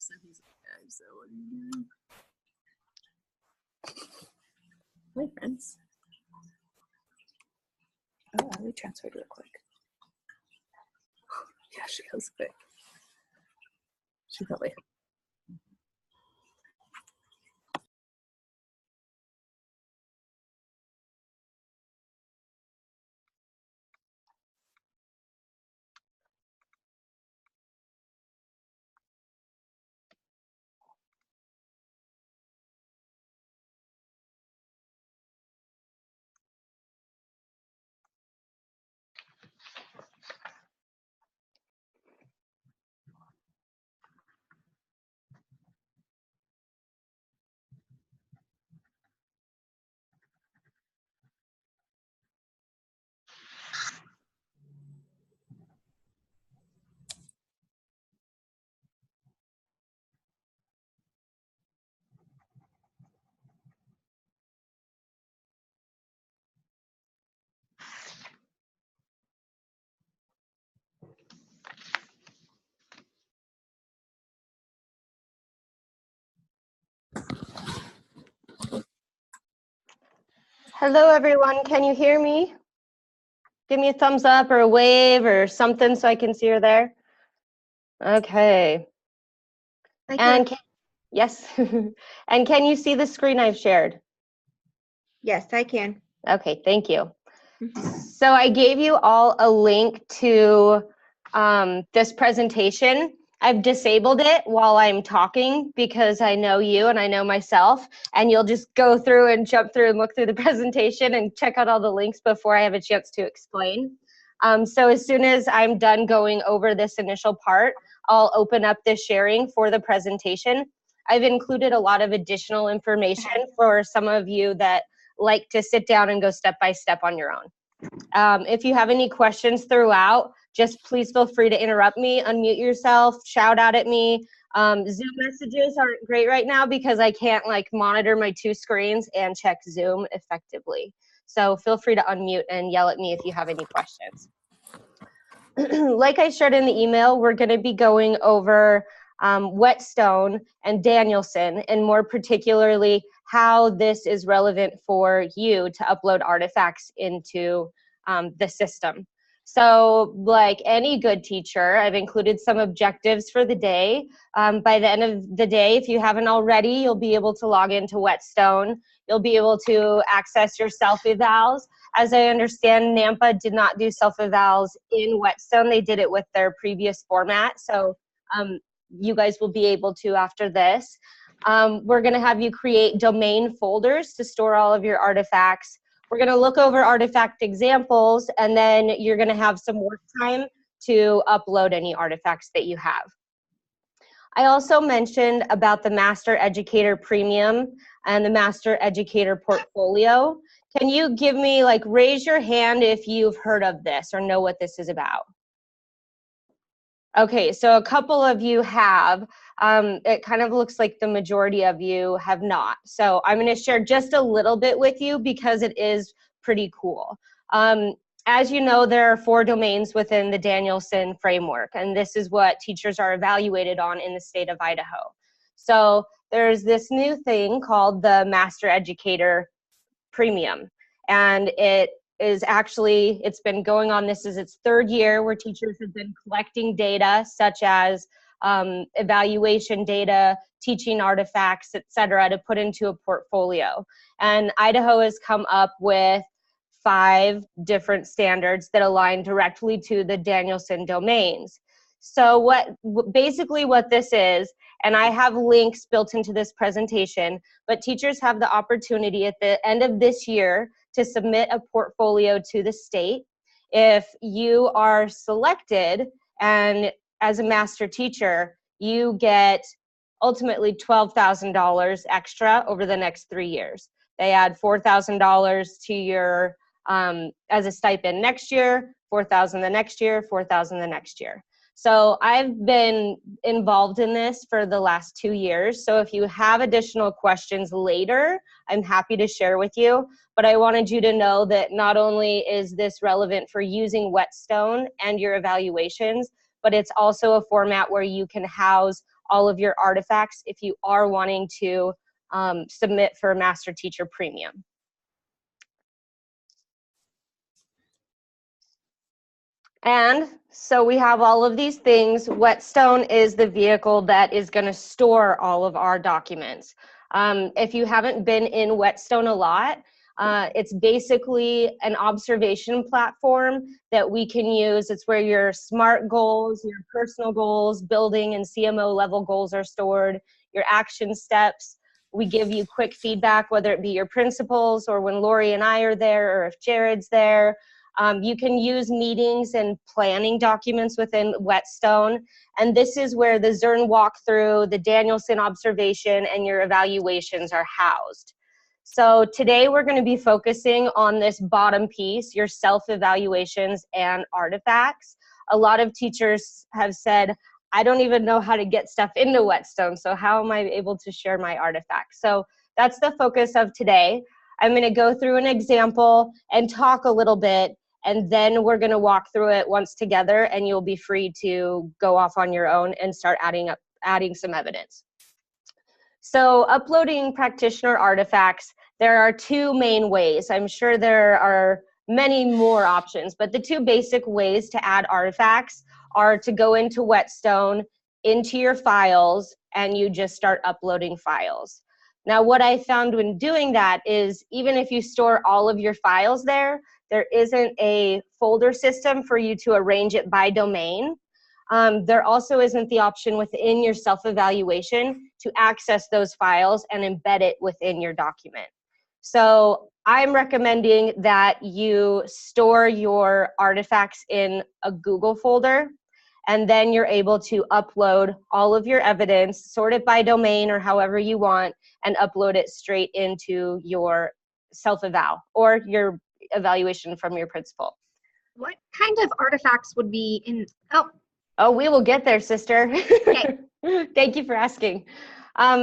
So he's like, so what are you doing? Hi, friends. Oh, we transferred real quick. Yeah, she goes quick. She probably. Hello, everyone. Can you hear me? Give me a thumbs up or a wave or something so I can see her there. Okay. Yes. And can you see the screen I've shared? Yes, I can. Okay, thank you. So I gave you all a link to this presentation. I've disabled it while I'm talking because I know you and I know myself, and you'll just go through and jump through and look through the presentation and check out all the links before I have a chance to explain. So as soon as I'm done going over this initial part, I'll open up the sharing for the presentation. I've included a lot of additional information for some of you that like to sit down and go step by step on your own. If you have any questions throughout, just please feel free to interrupt me, unmute yourself, shout out at me. Zoom messages aren't great right now because I can't like monitor my two screens and check Zoom effectively. So feel free to unmute and yell at me if you have any questions. Like I shared in the email, we're going to be going over Whetstone and Danielson, and more particularly how this is relevant for you to upload artifacts into the system. So like any good teacher, I've included some objectives for the day. By the end of the day, if you haven't already, you'll be able to log into Whetstone. You'll be able to access your self-evals. As I understand, NAMPA did not do self-evals in Whetstone. They did it with their previous format. So you guys will be able to after this. We're going to have you create domain folders to store all of your artifacts. We're going to look over artifact examples, and then you're going to have some work time to upload any artifacts that you have. I also mentioned about the Master Educator Premium and the Master Educator Portfolio. Can you give me, like, raise your hand if you've heard of this or know what this is about? Okay, so a couple of you have. It kind of looks like the majority of you have not. So I'm going to share just a little bit with you because it is pretty cool. As you know, there are 4 domains within the Danielson framework, and this is what teachers are evaluated on in the state of Idaho. So there's this new thing called the Master Educator Premium, and it is actually, it's been going on, this is its 3rd year where teachers have been collecting data such as evaluation data, teaching artifacts, etc., to put into a portfolio. And Idaho has come up with 5 different standards that align directly to the Danielson domains. So basically what this is, and I have links built into this presentation, but teachers have the opportunity at the end of this year to submit a portfolio to the state. If you are selected and as a master teacher, you get ultimately $12,000 extra over the next 3 years. They add $4,000 to your as a stipend next year, $4,000 the next year, $4,000 the next year. So I've been involved in this for the last 2 years. So if you have additional questions later, I'm happy to share with you. But I wanted you to know that not only is this relevant for using Whetstone and your evaluations, but it's also a format where you can house all of your artifacts if you are wanting to submit for a Master Teacher Premium. And so we have all of these things. Whetstone is the vehicle that is going to store all of our documents. If you haven't been in Whetstone a lot, it's basically an observation platform that we can use. It's where your SMART goals, your personal goals, building and CMO level goals are stored, your action steps. We give you quick feedback, whether it be your principals or when Lori and I are there or if Jared's there. You can use meetings and planning documents within Whetstone. And this is where the Zern walkthrough, the Danielson observation, and your evaluations are housed. So today we're going to be focusing on this bottom piece, your self-evaluations and artifacts. A lot of teachers have said, I don't even know how to get stuff into Whetstone, so how am I able to share my artifacts? So that's the focus of today. I'm going to go through an example and talk a little bit, and then we're going to walk through it once together, and you'll be free to go off on your own and start adding some evidence. So uploading practitioner artifacts, there are two main ways. I'm sure there are many more options, but the two basic ways to add artifacts are to go into Whetstone, into your files, and you just start uploading files. Now, what I found when doing that is even if you store all of your files there isn't a folder system for you to arrange it by domain. There also isn't the option within your self-evaluation to access those files and embed it within your document. So I'm recommending that you store your artifacts in a Google folder, and then you're able to upload all of your evidence, sort it by domain or however you want, and upload it straight into your self-eval or your evaluation from your principal. What kind of artifacts would be in, Oh, we will get there, sister. Okay. Thank you for asking.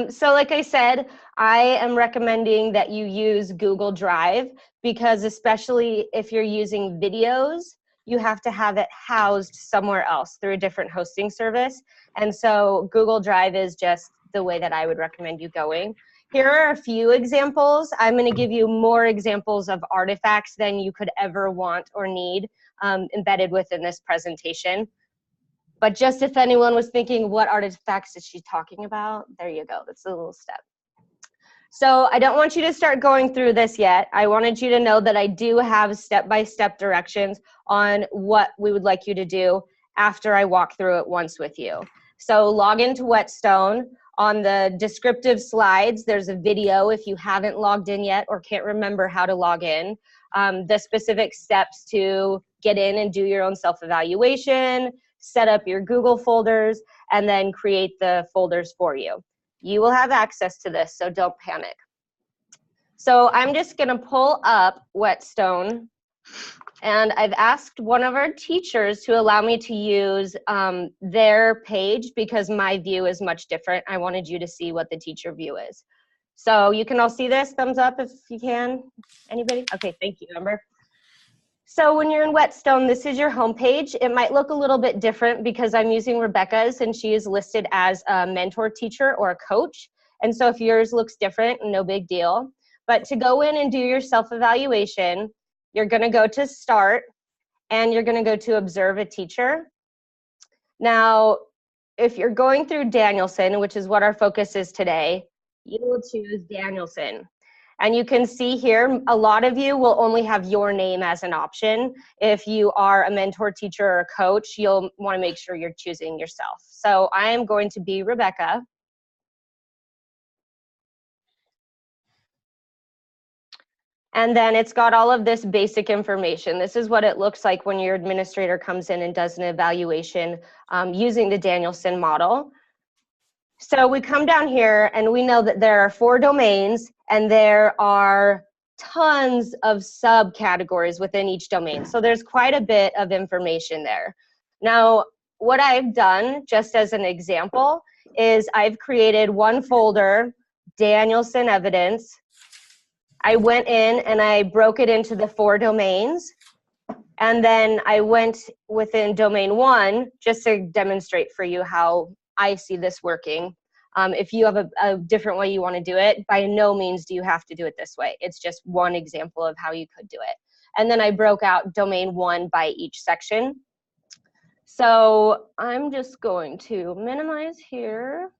So like I said, I am recommending that you use Google Drive because especially if you're using videos, you have to have it housed somewhere else through a different hosting service. And so Google Drive is just the way that I would recommend you going. Here are a few examples. I'm going to give you more examples of artifacts than you could ever want or need embedded within this presentation. But just if anyone was thinking, what artifacts is she talking about? There you go. That's a little step. So I don't want you to start going through this yet. I wanted you to know that I do have step-by-step directions on what we would like you to do after I walk through it once with you. So log into Whetstone. On the descriptive slides, there's a video if you haven't logged in yet or can't remember how to log in. The specific steps to get in and do your own self-evaluation, set up your Google folders, and then create the folders for you. You will have access to this, so don't panic. So I'm just going to pull up Whetstone, and I've asked one of our teachers to allow me to use their page because my view is much different. I wanted you to see what the teacher view is. So you can all see this? Thumbs up if you can. Anybody? Okay, thank you, Amber. So when you're in Whetstone, this is your homepage. It might look a little bit different because I'm using Rebecca's and she is listed as a mentor teacher or a coach. And so if yours looks different, no big deal. But to go in and do your self-evaluation, you're going to go to Start and you're going to go to Observe a Teacher. Now, if you're going through Danielson, which is what our focus is today, you will choose Danielson. And you can see here, a lot of you will only have your name as an option. If you are a mentor teacher or a coach, you'll want to make sure you're choosing yourself. So I am going to be Rebecca. And then it's got all of this basic information. This is what it looks like when your administrator comes in and does an evaluation using the Danielson model. So we come down here and we know that there are 4 domains and there are tons of subcategories within each domain. So there's quite a bit of information there. Now, what I've done, just as an example, is I've created one folder, Danielson Evidence. I went in and I broke it into the 4 domains. And then I went within domain 1 just to demonstrate for you how I see this working. If you have a different way you want to do it, by no means do you have to do it this way. It's just one example of how you could do it. And then I broke out domain 1 by each section. So I'm just going to minimize here.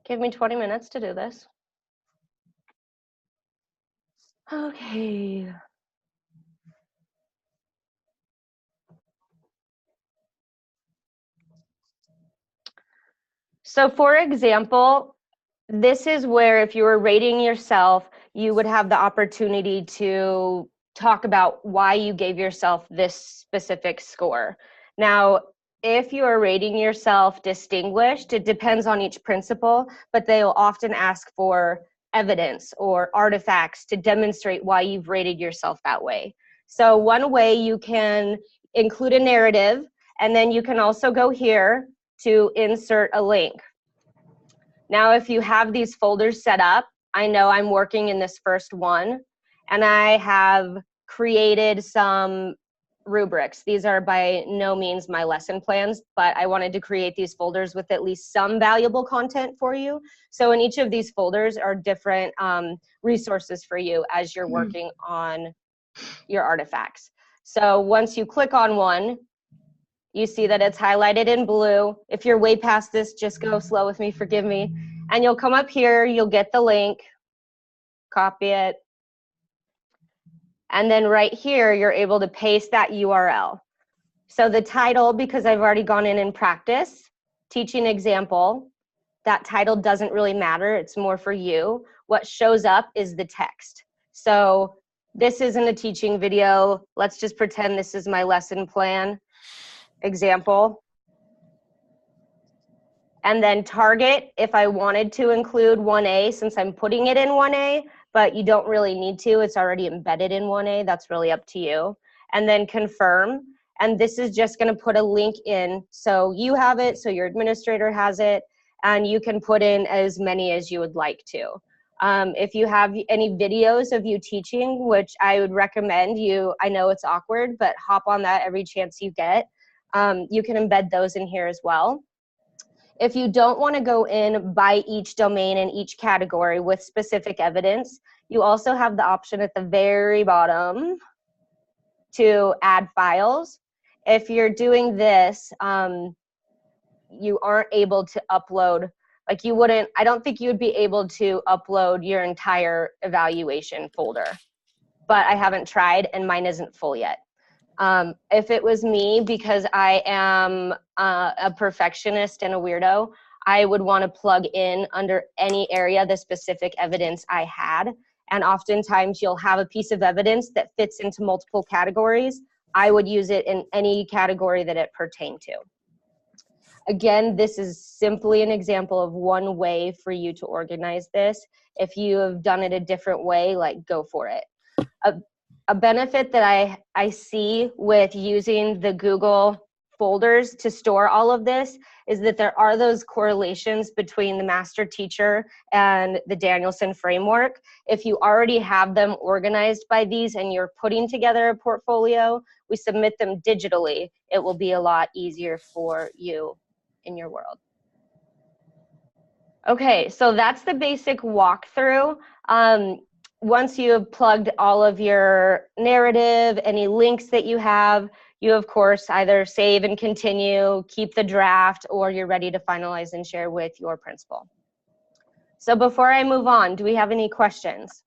Give me 20 minutes to do this. Okay. So for example, this is where if you were rating yourself, you would have the opportunity to talk about why you gave yourself this specific score. Now, if you are rating yourself distinguished, it depends on each principal, but they'll often ask for evidence or artifacts to demonstrate why you've rated yourself that way. So one way you can include a narrative, and then you can also go here to insert a link. Now, if you have these folders set up, I know I'm working in this first one, and I have created some rubrics. These are by no means my lesson plans, but I wanted to create these folders with at least some valuable content for you. So in each of these folders are different resources for you as you're working on your artifacts. So once you click on one, you see that it's highlighted in blue. If you're way past this, just go slow with me, forgive me. And you'll come up here, you'll get the link, copy it. And then right here, you're able to paste that URL. So the title, because I've already gone in and practiced, teaching example, that title doesn't really matter, it's more for you. What shows up is the text. So this isn't a teaching video. Let's just pretend this is my lesson plan example. And then target, if I wanted to include 1A, since I'm putting it in 1A, but you don't really need to, it's already embedded in 1A, that's really up to you. And then confirm, and this is just gonna put a link in, so you have it, so your administrator has it, and you can put in as many as you would like to. If you have any videos of you teaching, which I would recommend you, I know it's awkward, but hop on that every chance you get. You can embed those in here as well. If you don't want to go in by each domain and each category with specific evidence, you also have the option at the very bottom to add files. If you're doing this, you aren't able to upload, like you wouldn't, I don't think you would be able to upload your entire evaluation folder, but I haven't tried and mine isn't full yet. If it was me, because I am a perfectionist and a weirdo, I would want to plug in under any area the specific evidence I had. And oftentimes you'll have a piece of evidence that fits into multiple categories. I would use it in any category that it pertained to. Again, this is simply an example of one way for you to organize this. If you have done it a different way, like go for it. A benefit that I see with using the Google folders to store all of this is that there are those correlations between the master teacher and the Danielson framework. If you already have them organized by these and you're putting together a portfolio, we submit them digitally. It will be a lot easier for you in your world. Okay, so that's the basic walkthrough. Once you have plugged all of your narrative, any links that you have, you of course either save and continue, keep the draft, or you're ready to finalize and share with your principal. So before I move on, do we have any questions?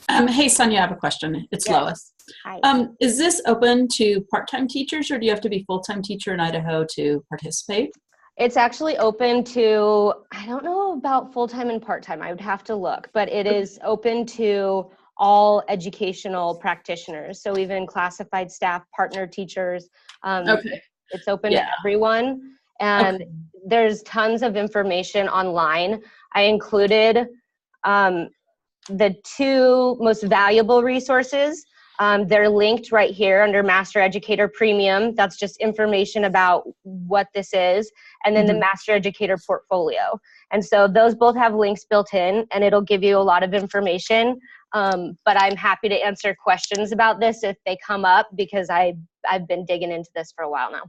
Hey, Sonia, I have a question. It's Yes. Lois. Hi. Is this open to part-time teachers, or do you have to be full-time teacher in Idaho to participate? It's actually open to, I don't know about full-time and part-time, I would have to look, but it is open to all educational practitioners. So even classified staff, partner teachers, Okay. it's open to everyone. And there's tons of information online. I included the two most valuable resources. They're linked right here under Master Educator Premium. That's just information about what this is. And then the Master Educator Portfolio. And so those both have links built in, and it'll give you a lot of information. But I'm happy to answer questions about this if they come up, because I've been digging into this for a while now.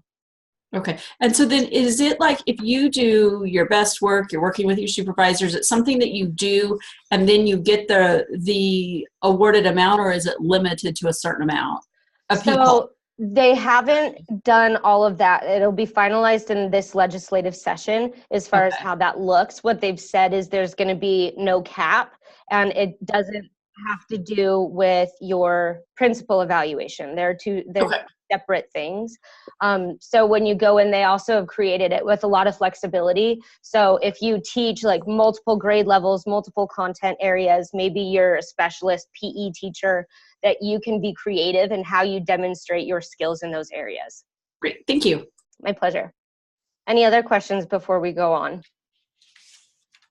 Okay. And so then is it like if you do your best work, you're working with your supervisors, it's something that you do and then you get the awarded amount, or is it limited to a certain amount of people? So they haven't done all of that. It'll be finalized in this legislative session as far as Okay. how that looks. What they've said is there's going to be no cap, and it doesn't have to do with your principal evaluation. They're Okay. separate things. So when you go in, they also have created it with a lot of flexibility. So if you teach like multiple grade levels, multiple content areas, maybe you're a specialist PE teacher, that you can be creative in how you demonstrate your skills in those areas. Great. Thank you. My pleasure. Any other questions before we go on?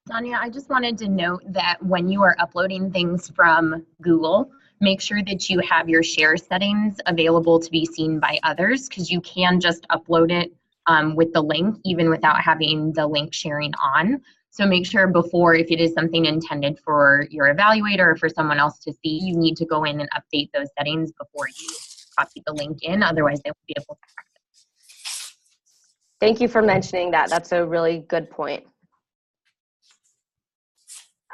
Sonia, I just wanted to note that when you are uploading things from Google, make sure that you have your share settings available to be seen by others, because you can just upload it with the link even without having the link sharing on. So make sure before, if it is something intended for your evaluator or for someone else to see, you need to go in and update those settings before you copy the link in. Otherwise, they won't be able to access. Thank you for mentioning that. That's a really good point.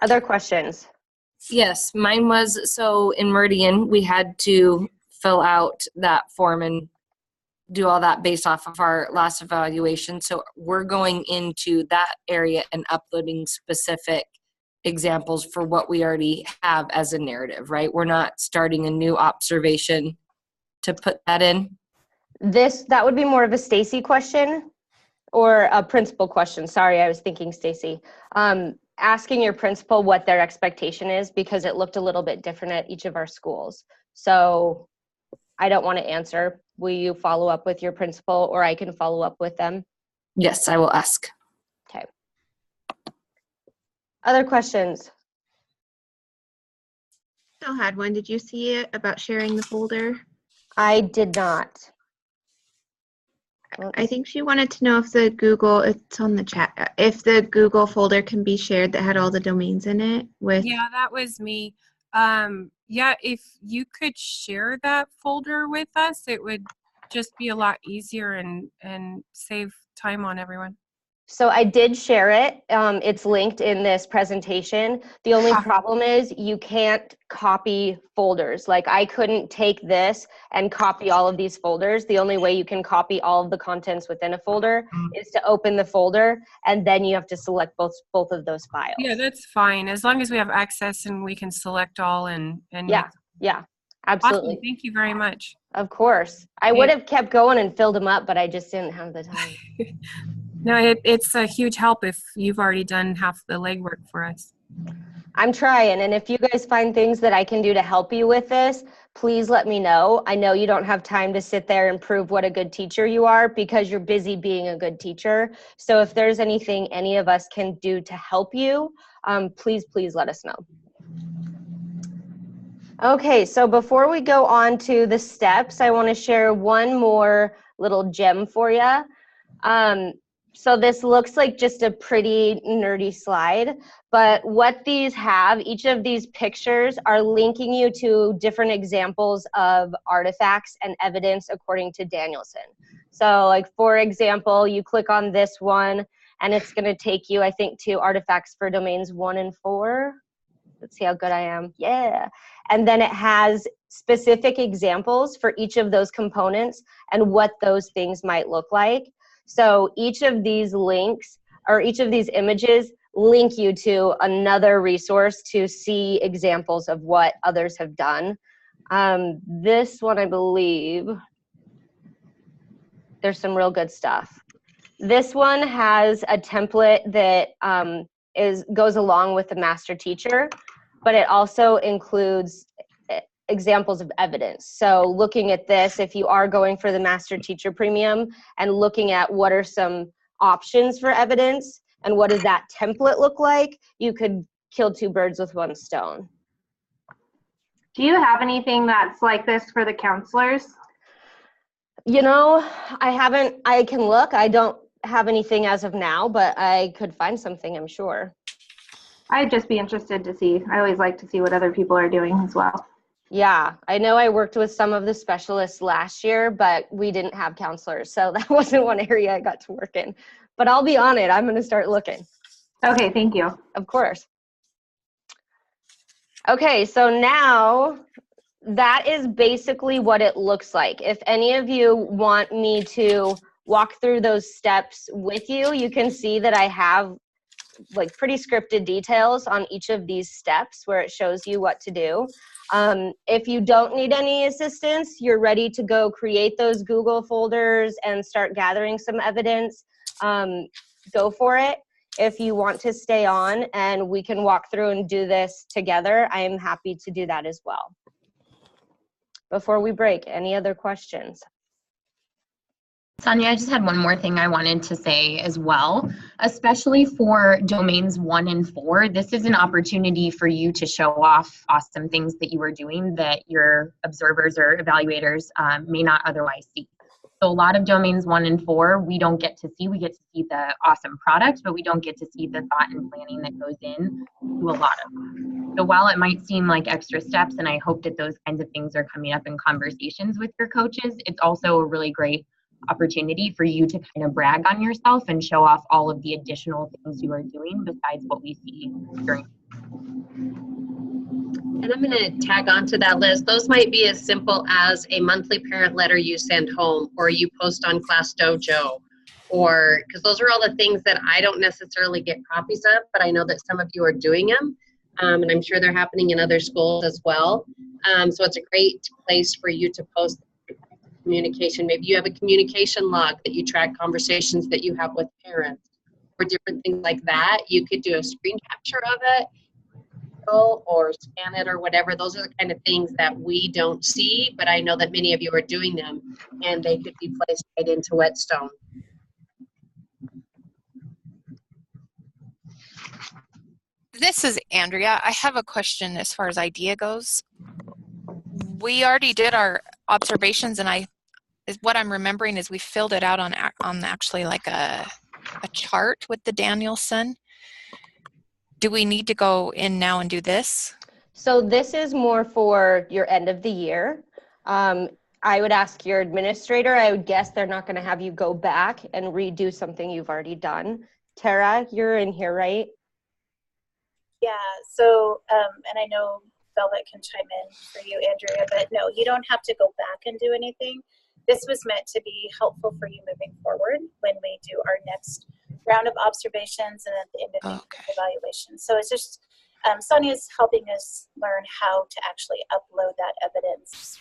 Other questions? Yes, mine was, so in Meridian, we had to fill out that form and do all that based off of our last evaluation. So we're going into that area and uploading specific examples for what we already have as a narrative, right? We're not starting a new observation to put that in. That would be more of a Stacy question or a principal question. Sorry, I was thinking Stacy. Asking your principal what their expectation is, because it looked a little bit different at each of our schools. So I don't want to answer. Will you follow up with your principal, or I can follow up with them? Yes, I will ask. Okay. Other questions? Still had one. Did you see it about sharing the folder? I did not. I think she wanted to know if it's on the chat, if the Google folder can be shared that had all the domains in it with. Yeah, that was me. Yeah, if you could share that folder with us, it would just be a lot easier and save time on everyone. So I did share it. It's linked in this presentation. The only Ah. problem is you can't copy folders. Like I couldn't take this and copy all of these folders. The only way you can copy all of the contents within a folder is to open the folder, and then you have to select both of those files. Yeah, that's fine. As long as we have access and we can select all and Yeah, absolutely. Awesome. Thank you very much. Of course. I would have kept going and filled them up, but I just didn't have the time. No, it's a huge help if you've already done half the legwork for us. I'm trying, and if you guys find things that I can do to help you with this, please let me know. I know you don't have time to sit there and prove what a good teacher you are because you're busy being a good teacher. So if there's anything any of us can do to help you, please let us know. Okay, so before we go on to the steps, I want to share one more little gem for you. So this looks like just a pretty nerdy slide, but what these have, each of these pictures are linking you to different examples of artifacts and evidence according to Danielson. So like, for example, you click on this one and it's going to take you, I think, to artifacts for domains 1 and 4. Let's see how good I am. Yeah. And then it has specific examples for each of those components and what those things might look like. So each of these links, or each of these images, link you to another resource to see examples of what others have done. This one, I believe, there's some real good stuff. This one has a template that goes along with the master teacher, but it also includes examples of evidence. So looking at this, if you are going for the master teacher premium and looking at what are some options for evidence and what does that template look like, you could kill two birds with one stone. Do you have anything that's like this for the counselors? You know, I can look. I don't have anything as of now, but I could find something, I'm sure. I'd just be interested to see. I always like to see what other people are doing as well. Yeah, I know I worked with some of the specialists last year, but we didn't have counselors, so that wasn't one area I got to work in. But I'll be on it. I'm going to start looking. Okay, thank you. Of course. Okay, so now that is basically what it looks like. If any of you want me to walk through those steps with you, you can see that I have like pretty scripted details on each of these steps where it shows you what to do. If you don't need any assistance, you're ready to go create those Google folders and start gathering some evidence, go for it. If you want to stay on and we can walk through and do this together, I am happy to do that as well. Before we break, any other questions? Sonia, I just had one more thing I wanted to say as well, especially for domains 1 and 4. This is an opportunity for you to show off awesome things that you are doing that your observers or evaluators may not otherwise see. So a lot of domains 1 and 4, we don't get to see. We get to see the awesome product, but we don't get to see the thought and planning that goes in to a lot of them. So while it might seem like extra steps, and I hope that those kinds of things are coming up in conversations with your coaches, it's also a really great opportunity for you to kind of brag on yourself and show off all of the additional things you are doing besides what we see during. And I'm going to tag on to that, Liz. Those might be as simple as a monthly parent letter you send home, or you post on Class Dojo, or because those are all the things that I don't necessarily get copies of, but I know that some of you are doing them, and I'm sure they're happening in other schools as well. So it's a great place for you to post communication. Maybe you have a communication log that you track conversations that you have with parents or different things like that. You could do a screen capture of it or scan it or whatever. Those are the kind of things that we don't see, but I know that many of you are doing them, and they could be placed right into Whetstone. This is Andrea. I have a question as far as idea goes. We already did our observations, and what I'm remembering is we filled it out on actually like a chart with the Danielson. Do we need to go in now and do this? So this is more for your end of the year. I would ask your administrator. I would guess they're not going to have you go back and redo something you've already done. Tara, you're in here, right? Yeah, so, and I know Velvet can chime in for you, Andrea, but no, you don't have to go back and do anything. This was meant to be helpful for you moving forward when we do our next round of observations and at the end of the evaluation. So it's just, Sonia's helping us learn how to actually upload that evidence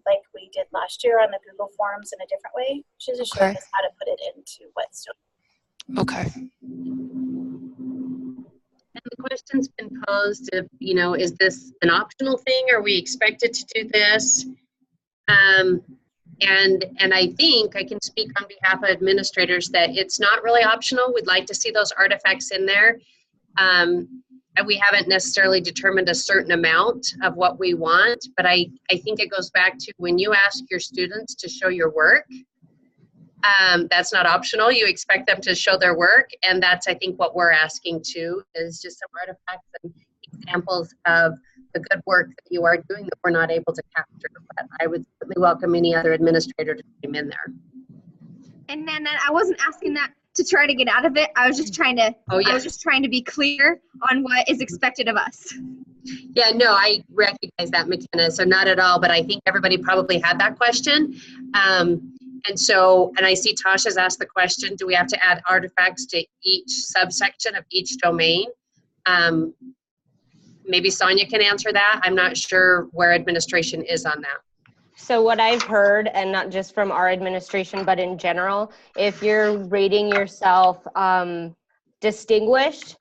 like we did last year on the Google Forms in a different way. She's just showing us how to put it into Whetstone. Okay. And the question's been posed of, is this an optional thing? Are we expected to do this? And I think I can speak on behalf of administrators that it's not really optional. We'd like to see those artifacts in there. And we haven't necessarily determined a certain amount of what we want, but I think it goes back to when you ask your students to show your work, that's not optional. You expect them to show their work, and that's, I think, what we're asking too, is just some artifacts and examples of the good work that you are doing that we're not able to capture. But I would certainly welcome any other administrator to come in there. And then I wasn't asking that to try to get out of it. I was just trying to. I was just trying to be clear on what is expected of us. Yeah, no, I recognize that, McKenna. So not at all, but I think everybody probably had that question. And I see Tasha's asked the question, do we have to add artifacts to each subsection of each domain? Maybe Sonia can answer that. I'm not sure where administration is on that. So what I've heard, and not just from our administration, but in general, if you're rating yourself distinguished,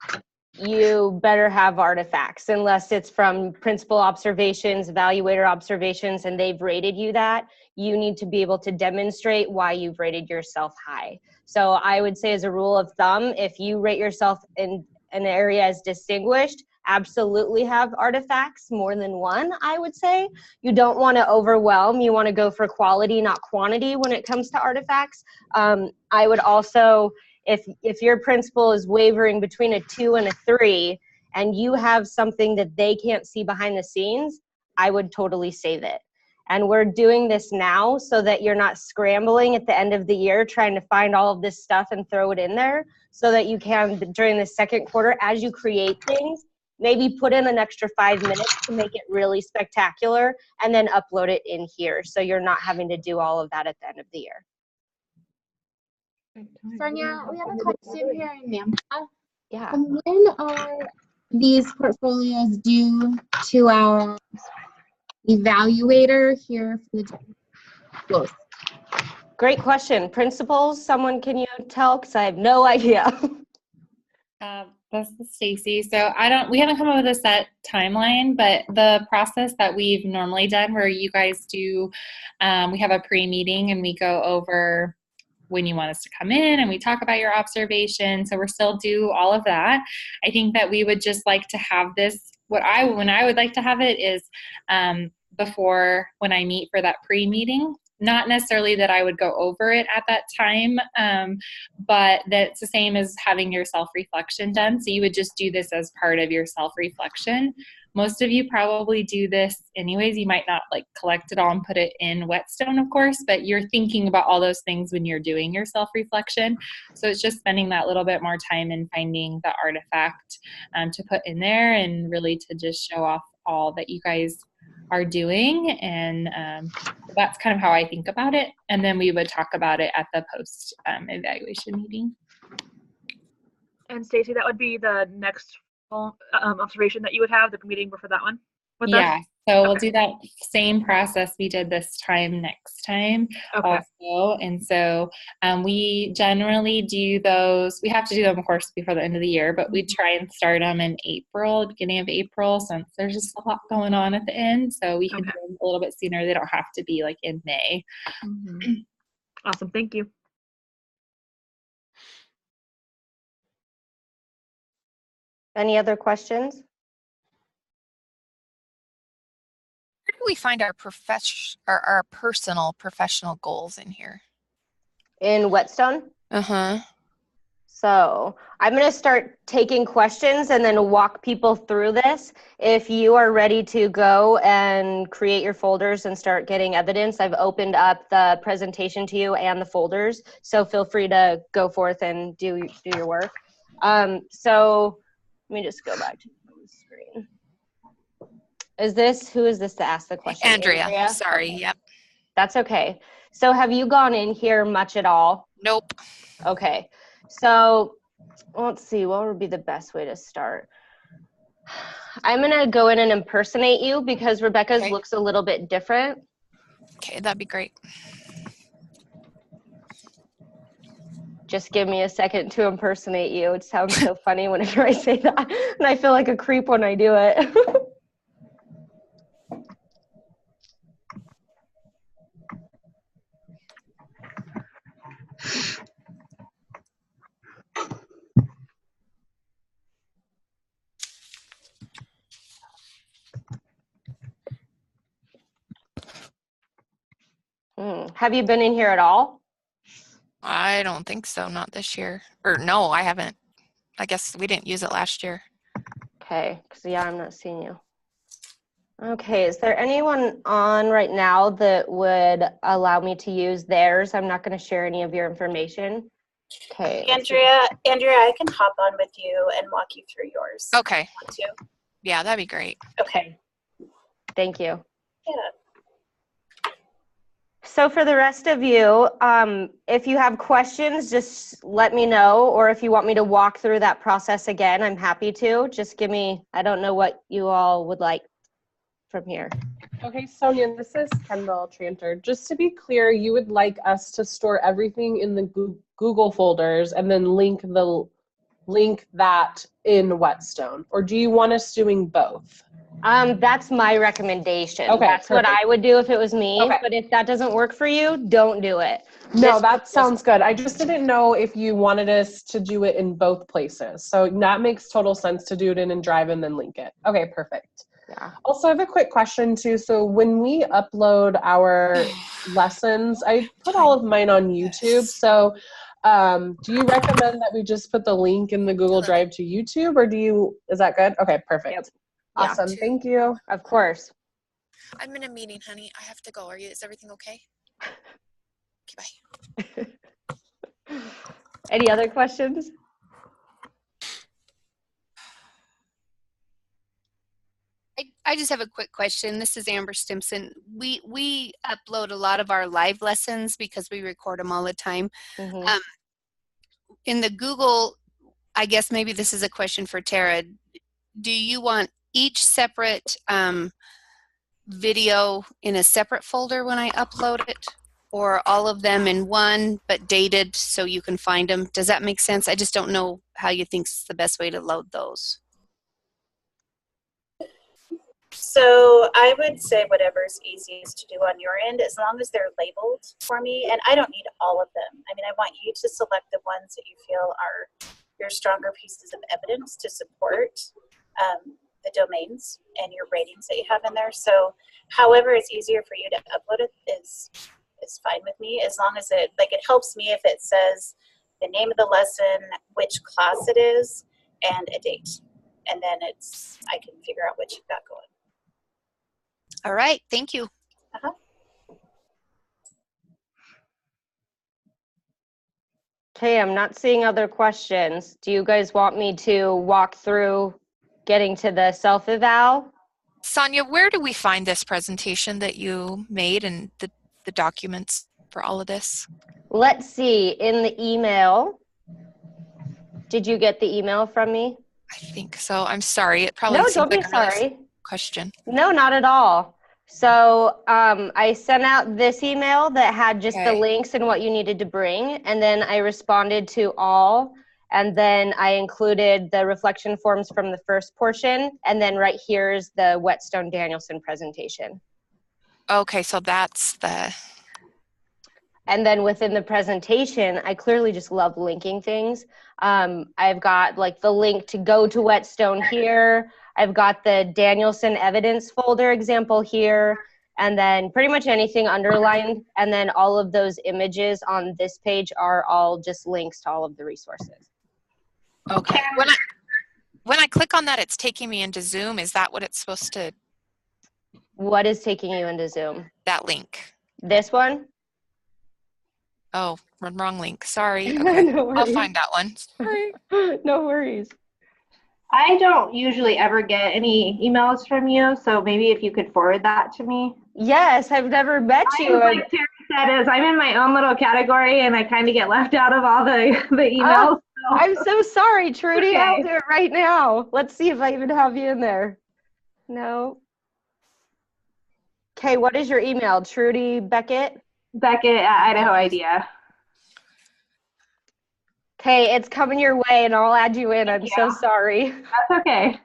you better have artifacts, unless it's from principal observations, evaluator observations, and they've rated you that. You need to be able to demonstrate why you've rated yourself high. So I would say, as a rule of thumb, if you rate yourself in an area as distinguished, absolutely have artifacts, more than one, I would say. You don't want to overwhelm. You want to go for quality, not quantity, when it comes to artifacts. I would also, if your principal is wavering between a 2 and a 3, and you have something that they can't see behind the scenes, I would totally save it. And we're doing this now so that you're not scrambling at the end of the year trying to find all of this stuff and throw it in there, so that you can, during the second quarter, as you create things, maybe put in an extra 5 minutes to make it really spectacular and then upload it in here. So you're not having to do all of that at the end of the year. Sonia, we have a question here in Nampa. Yeah. When are these portfolios due to our evaluator here for the schools? Great question. Principals, someone can you tell? Because I have no idea. This is Stacy. So we haven't come up with a set timeline, but the process that we've normally done where you guys do, we have a pre-meeting and we go over when you want us to come in and we talk about your observation. So we're still do all of that. I think that we would just like to have this, when I would like to have it is before when I meet for that pre-meeting. Not necessarily that I would go over it at that time, but that's the same as having your self-reflection done. So you would just do this as part of your self-reflection. Most of you probably do this anyways. You might not like collect it all and put it in Whetstone, of course, but you're thinking about all those things when you're doing your self-reflection. So it's just spending that little bit more time and finding the artifact to put in there and really to just show off all that you guys are doing. And that's kind of how I think about it. And then we would talk about it at the post evaluation meeting. And Stacy, that would be the next observation that you would have, the meeting before that one with Yeah, us? so we'll do that same process we did this time next time also. And so we generally do those, we have to do them of course before the end of the year, but we try and start them in April, beginning of April, since there's just a lot going on at the end. So we can do them a little bit sooner. They don't have to be like in May. Awesome, thank you. Any other questions? Where do we find our our personal professional goals in here? In Whetstone? Uh-huh. So I'm going to start taking questions and then walk people through this. If you are ready to go and create your folders and start getting evidence, I've opened up the presentation to you and the folders. So feel free to go forth and do your work. So let me just go back to the screen. Who is this to ask the question? Andrea. Sorry, yep. That's okay. So have you gone in here much at all? Nope. Okay. So let's see, what would be the best way to start? I'm going to go in and impersonate you because Rebecca's looks a little bit different. Okay, that'd be great. Just give me a second to impersonate you. It sounds so funny whenever I say that. And I feel like a creep when I do it. Have you been in here at all? I don't think so, not this year. Or no, I haven't. I guess we didn't use it last year. Okay, because yeah, I'm not seeing you. Okay, is there anyone on right now that would allow me to use theirs? I'm not going to share any of your information. Okay. Andrea, I can hop on with you and walk you through yours. Okay. If you want to. Yeah, that'd be great. Okay. Thank you. Yeah. So for the rest of you, if you have questions, just let me know. Or if you want me to walk through that process again, I'm happy to. Just give me, I don't know what you all would like from here. Okay, Sonia, this is Kendall Tranter. Just to be clear, you would like us to store everything in the Google folders and then link that in Whetstone, or do you want us doing both? That's my recommendation. Okay, that's perfect. what I would do if it was me. Okay. But if that doesn't work for you, don't do it. No, that sounds good. I just didn't know if you wanted us to do it in both places. So that makes total sense to do it in Drive and then link it. Okay, perfect. Yeah. Also, I have a quick question too. So when we upload our lessons, I put all of mine on YouTube. So do you recommend that we just put the link in the Google Drive to YouTube, or is that good? Okay, perfect. Yep. Awesome. Yeah. Thank you. Of course. I'm in a meeting, honey. I have to go. Is everything okay? Okay, bye. Any other questions? I just have a quick question. This is Amber Stimson. We upload a lot of our live lessons because we record them all the time. Mm-hmm. In the Google, I guess maybe this is a question for Tara. Do you want each separate video in a separate folder when I upload it? Or all of them in one but dated so you can find them? Does that make sense? I just don't know how you think's the best way to load those. So I would say whatever's easiest to do on your end, as long as they're labeled for me, and I don't need all of them. I mean, I want you to select the ones that you feel are your stronger pieces of evidence to support the domains and your ratings that you have in there. So however it's easier for you to upload it is fine with me, as long as it helps me if it says the name of the lesson, which class it is, and a date. And then I can figure out what you've got going. All right, thank you. Uh-huh. Okay, I'm not seeing other questions. Do you guys want me to walk through getting to the self-eval? Sonia, where do we find this presentation that you made and the documents for all of this? Let's see, in the email. Did you get the email from me? I think so. I'm sorry. It probably No, seems don't be like a really sorry. question. No, not at all. So I sent out this email that had just the links and what you needed to bring, and then I responded to all, and then I included the reflection forms from the first portion, and then right here is the Whetstone Danielson presentation. Okay, so that's the... And then within the presentation, I clearly just love linking things. I've got like the link to go to Whetstone here. I've got the Danielson evidence folder example here, and then pretty much anything underlined. And then all of those images on this page are all just links to all of the resources. Okay. When I click on that, it's taking me into Zoom. Is that what it's supposed to? What is taking you into Zoom? That link. This one? Oh, wrong link. Sorry. Okay. No I'll find that one. Sorry. No worries. I don't usually ever get any emails from you, so maybe if you could forward that to me. Yes, I've never met you. Like Terry said, I'm in my own little category, and I kind of get left out of all the emails. Oh, I'm so sorry, Trudy. Okay. I'll do it right now. Let's see if I even have you in there. No. Okay, what is your email? Trudy Beckett? Beckett at Idaho Idea. Okay, it's coming your way, and I'll add you in. I'm so sorry. That's okay.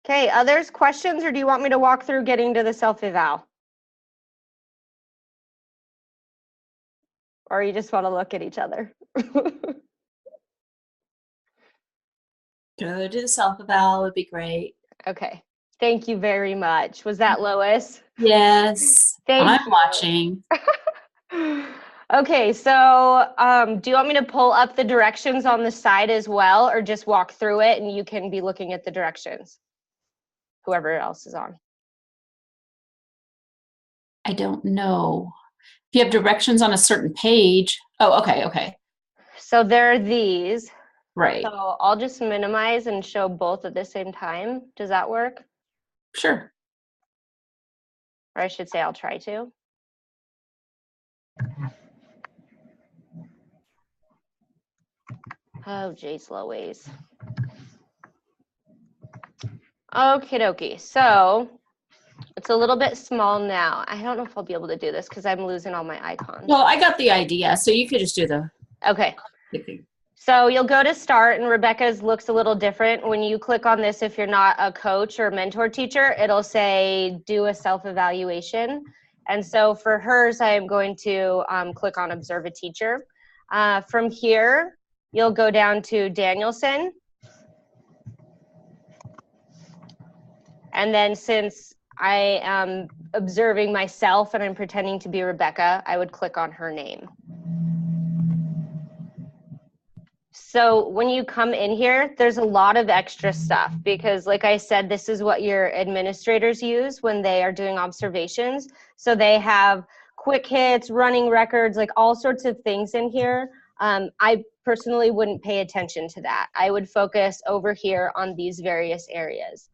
Okay, others, questions, or do you want me to walk through getting to the self-eval? Or you just want to look at each other? Go to the self-eval would be great. Okay, thank you very much. Was that Lois? Yes, I'm watching. Okay, so do you want me to pull up the directions on the side as well, or just walk through it and you can be looking at the directions? Whoever else is on. I don't know. If you have directions on a certain page. Oh, okay. So there are these. Right. So I'll just minimize and show both at the same time. Does that work? Sure. Or I should say I'll try to. Oh, geez, Louise. Okie dokie. So it's a little bit small now. I don't know if I'll be able to do this because I'm losing all my icons. Well, I got the idea, so you could just do the. Okay. So you'll go to start, and Rebecca's looks a little different. When you click on this, if you're not a coach or mentor teacher, it'll say do a self-evaluation. And so for hers, I am going to click on observe a teacher. From here, you'll go down to Danielson. And then since I am observing myself and I'm pretending to be Rebecca, I would click on her name. So when you come in here, there's a lot of extra stuff because like I said, this is what your administrators use when they are doing observations. So they have quick hits, running records, like all sorts of things in here. I personally wouldn't pay attention to that. I would focus over here on these various areas.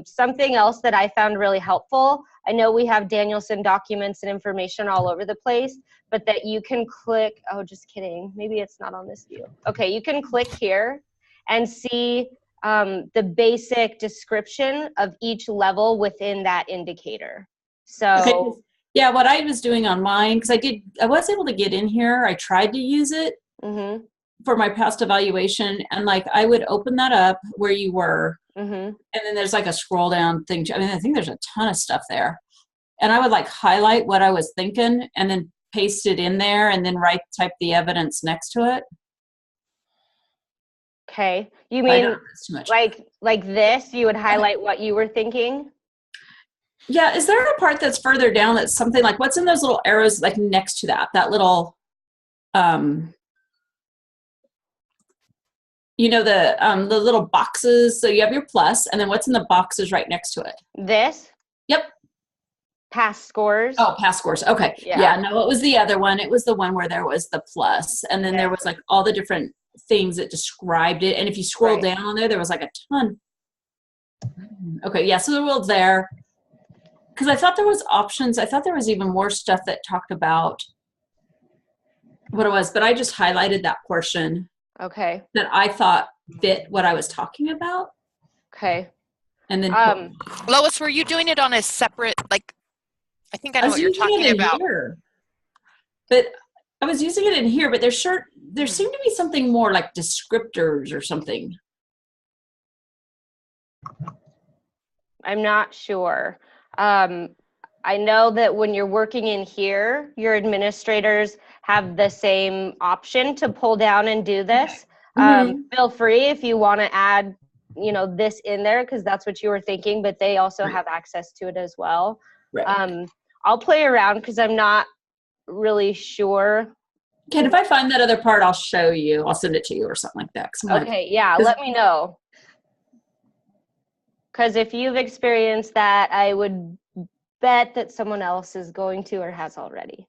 Something else that I found really helpful, I know we have Danielson documents and information all over the place, but that you can click, oh, just kidding. Maybe it's not on this view. Okay, you can click here and see the basic description of each level within that indicator. So, okay. Yeah, what I was doing on mine, because I was able to get in here. I tried to use it for my past evaluation, and like I would open that up where you were, and then there's like a scroll down thing. I mean, I think there's a ton of stuff there, and I would like highlight what I was thinking, and then paste it in there, and then type the evidence next to it. Okay, you mean like this? You would highlight what you were thinking. Yeah, is there a part that's further down that's something like what's in those little arrows like next to that little, you know, the little boxes. So you have your plus, and then what's in the boxes right next to it? This? Yep. Past scores. Oh, past scores. Okay. Yeah, no, it was the other one. It was the one where there was the plus, and then there was like all the different things that described it. And if you scroll down on there was like a ton. Okay, yeah, so they're all there. Because I thought there was options. I thought there was even more stuff that talked about what it was, but I just highlighted that portion. Okay. That I thought fit what I was talking about. Okay. And then Lois, were you doing it on a separate, like, I think I know what you're talking about. Here. But I was using it in here, but there seemed to be something more like descriptors or something. I'm not sure. I know that when you're working in here, your administrators have the same option to pull down and do this. Feel free if you want to add, you know, this in there because that's what you were thinking, but they also have access to it as well. I'll play around because I'm not really sure. Okay, and if I find that other part, I'll show you. I'll send it to you or something like that. Okay, yeah, let me know. Because if you've experienced that, I would bet that someone else is going to or has already.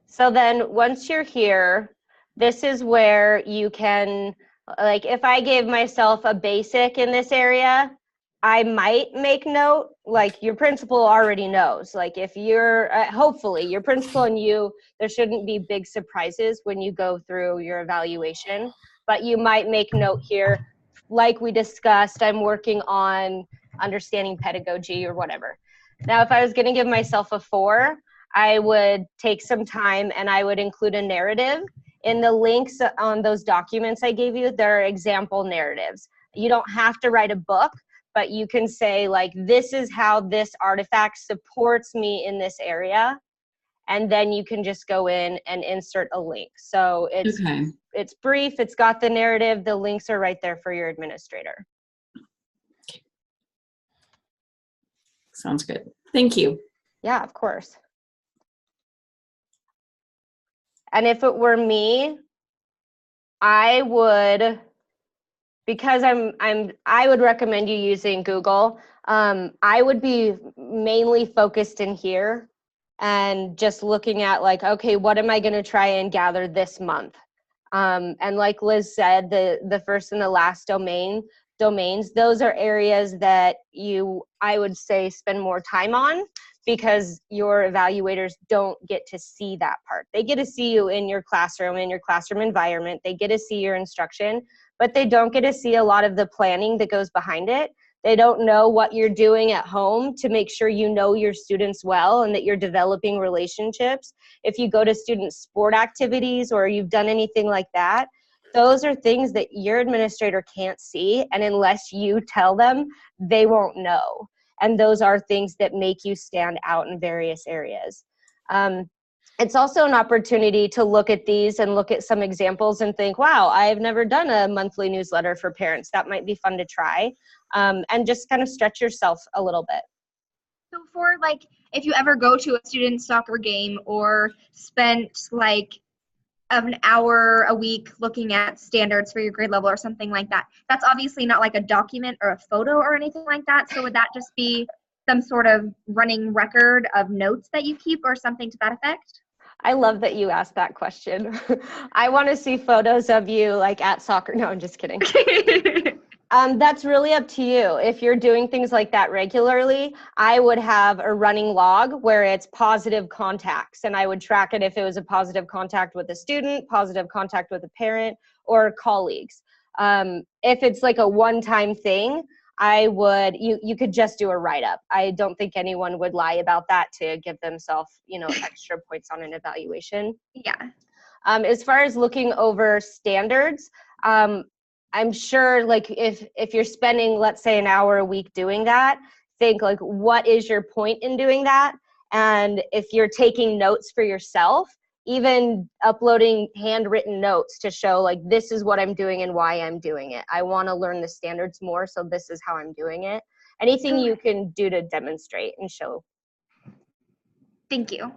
So then once you're here, this is where you can, like if I gave myself a basic in this area, I might make note, like your principal already knows. Like if you're, hopefully your principal and you, there shouldn't be big surprises when you go through your evaluation, but you might make note here, like we discussed, I'm working on understanding pedagogy or whatever. Now, if I was gonna give myself a 4, I would take some time and I would include a narrative. In the links on those documents I gave you, there are example narratives. You don't have to write a book, but you can say like, this is how this artifact supports me in this area. And then you can just go in and insert a link. So it's brief, it's got the narrative, the links are right there for your administrator. Sounds good. Thank you. Yeah, of course. And if it were me, I would, because I would recommend you using Google. I would be mainly focused in here and just looking at like, okay, what am I going to try and gather this month? And like Liz said, the first and the last domains, those are areas that I would say spend more time on because your evaluators don't get to see that part. They get to see you in your classroom environment. They get to see your instruction, but they don't get to see a lot of the planning that goes behind it. They don't know what you're doing at home to make sure you know your students well and that you're developing relationships. If you go to student sport activities or you've done anything like that, those are things that your administrator can't see, and unless you tell them, they won't know. And those are things that make you stand out in various areas. It's also an opportunity to look at these and look at some examples and think, wow, I've never done a monthly newsletter for parents. That might be fun to try. And just kind of stretch yourself a little bit. So for like, if you ever go to a student soccer game or spent like of an hour a week looking at standards for your grade level or something like that. That's obviously not like a document or a photo or anything like that. So would that just be some sort of running record of notes that you keep or something to that effect? I love that you asked that question. I want to see photos of you like at soccer. No, I'm just kidding. That's really up to you. If you're doing things like that regularly, I would have a running log where it's positive contacts, and I would track it if it was a positive contact with a student, positive contact with a parent, or colleagues. If it's like a one-time thing, you could just do a write-up. I don't think anyone would lie about that to give themselves, extra points on an evaluation. Yeah. As far as looking over standards, I'm sure like if you're spending, let's say, an hour a week doing that, think like, what is your point in doing that? And if you're taking notes for yourself, even uploading handwritten notes to show like, this is what I'm doing and why I'm doing it. I want to learn the standards more, so this is how I'm doing it. Anything you can do to demonstrate and show. Thank you.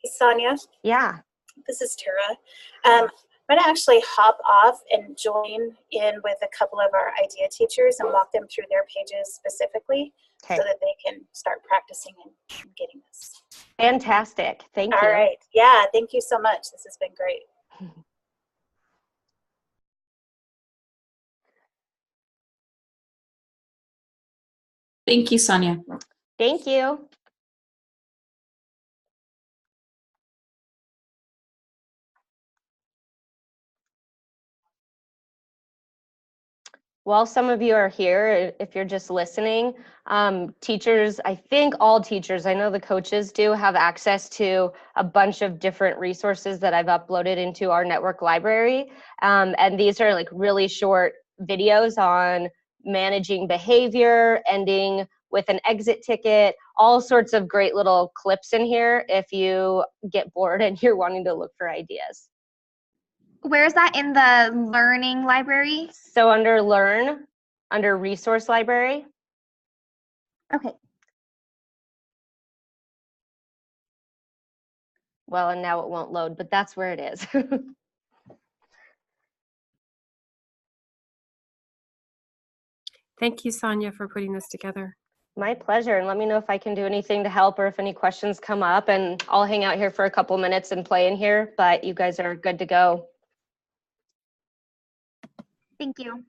Hey, Sonia. Yeah. This is Tara. I'm going to actually hop off and join in with a couple of our idea teachers and walk them through their pages specifically so that they can start practicing and getting this. Fantastic. Thank you. All right. Yeah, thank you so much. This has been great. Thank you, Sonia. Thank you. While some of you are here, if you're just listening, teachers, I think all teachers, I know the coaches do have access to a bunch of different resources that I've uploaded into our network library. And these are like really short videos on managing behavior, ending with an exit ticket, all sorts of great little clips in here if you get bored and you're wanting to look for ideas. Where is that in the learning library? So under Learn, under Resource Library. Okay. Well, and now it won't load, but that's where it is. Thank you, Sonia, for putting this together. My pleasure. And let me know if I can do anything to help or if any questions come up. And I'll hang out here for a couple minutes and play in here, but you guys are good to go. Thank you.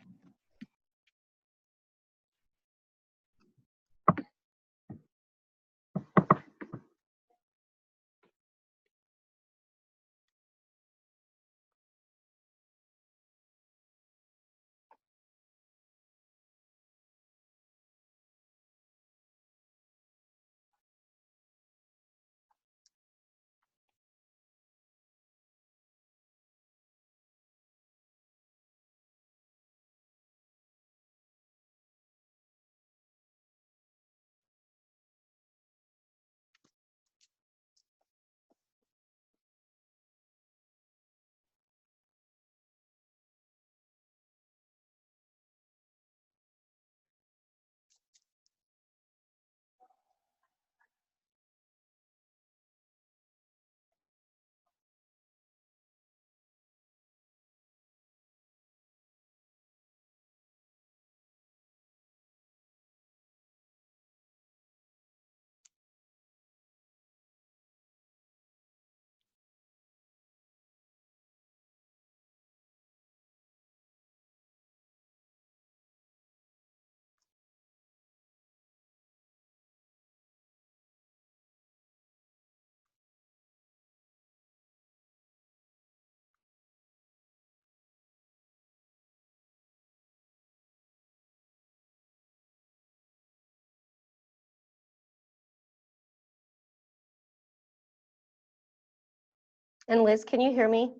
And Liz, can you hear me?